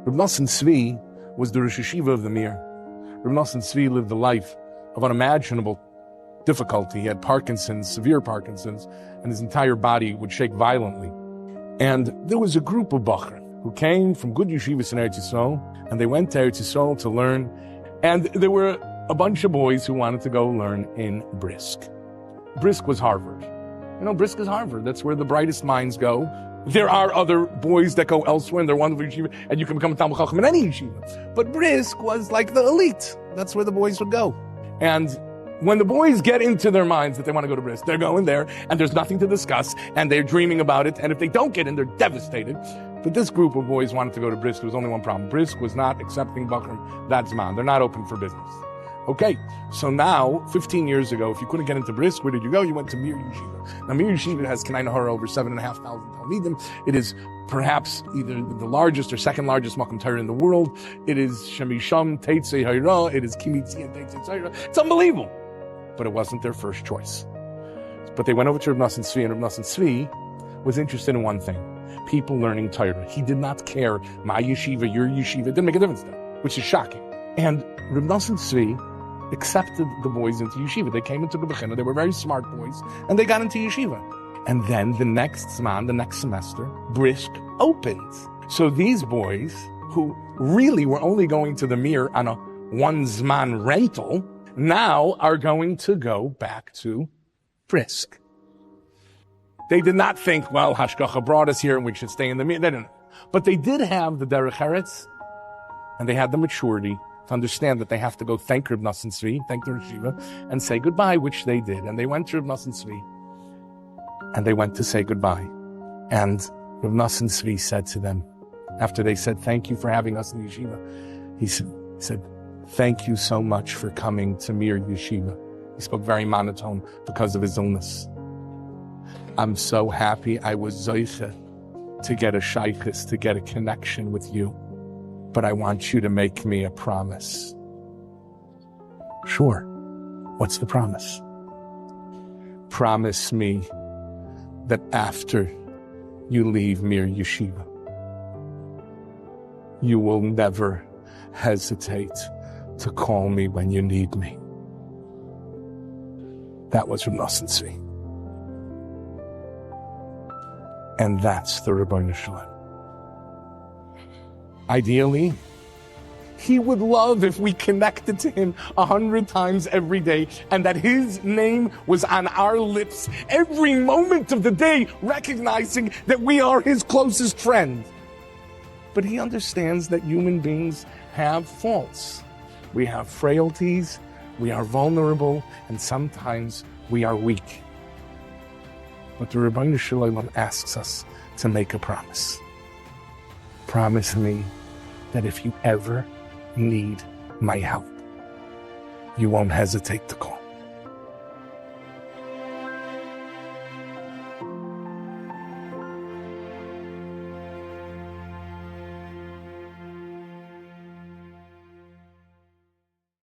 Reb Nosson Tzvi was the Rosh Yeshiva of the Mir. Reb Nosson Tzvi lived a life of unimaginable difficulty. He had Parkinson's, severe Parkinson's, and his entire body would shake violently. And there was a group of Bachrim who came from good yeshivas in Eretz Yisrael, and they went to Eretz Yisrael to learn. And there were a bunch of boys who wanted to go learn in Brisk. Brisk was Harvard. You know, Brisk is Harvard. That's where the brightest minds go. There are other boys that go elsewhere, and they're wonderful yeshiva, and you can become a Talmud Chacham in any yeshiva. But Brisk was like the elite. That's where the boys would go. And when the boys get into their minds that they want to go to Brisk, they're going there, and there's nothing to discuss, and they're dreaming about it, and if they don't get in, they're devastated. But this group of boys wanted to go to Brisk. There was only one problem. Brisk was not accepting Bachrim that Zman. They're not open for business. Okay, so now, 15 years ago, if you couldn't get into Brisk, where did you go? You went to Mir Yeshiva. Now, Mir Yeshiva has Kanai Nahara over 7,500 Talmidim. It is perhaps either the largest or second largest Makam Torah in the world. It is Shemisham Teitzei Hayra. It is Kimitzi and Teitzei Tzayra. It's unbelievable. But it wasn't their first choice. But they went over to Reb Nosson Tzvi, and Reb Nosson Tzvi was interested in one thing: people learning Torah. He did not care, my yeshiva, your yeshiva. It didn't make a difference to him, which is shocking. And Reb Nosson Tzvi accepted the boys into yeshiva. They came into the Bechina. They were very smart boys, and they got into yeshiva. And then the next Zman, the next semester, Brisk opened. So these boys, who really were only going to the Mir on a one Zman rental, now are going to go back to Brisk. They did not think, well, Hashgacha brought us here and we should stay in the Mir. They didn't. But they did have the Derech Eretz, and they had the maturity to understand that they have to go thank Reb Nosson Tzvi, thank the Yeshiva, and say goodbye, which they did. And they went to Reb Nosson Tzvi, and they went to say goodbye. And Reb Nosson Tzvi said to them, after they said, thank you for having us in the Yeshiva, he said, thank you so much for coming to Mir Yeshiva. He spoke very monotone because of his illness. I'm so happy I was zoiche to get a shaykhis, to get a connection with you. But I want you to make me a promise. Sure. What's the promise? Promise me that after you leave Mir Yeshiva, you will never hesitate to call me when you need me. That was Reb Nosson Tzvi. And that's the Ribbono Shel Olam. Ideally, he would love if we connected to him 100 times every day, and that his name was on our lips every moment of the day, recognizing that we are his closest friend. But he understands that human beings have faults. We have frailties, we are vulnerable, and sometimes we are weak. But the Ribbono Shel Olam asks us to make a promise. Promise me that if you ever need my help, you won't hesitate to call.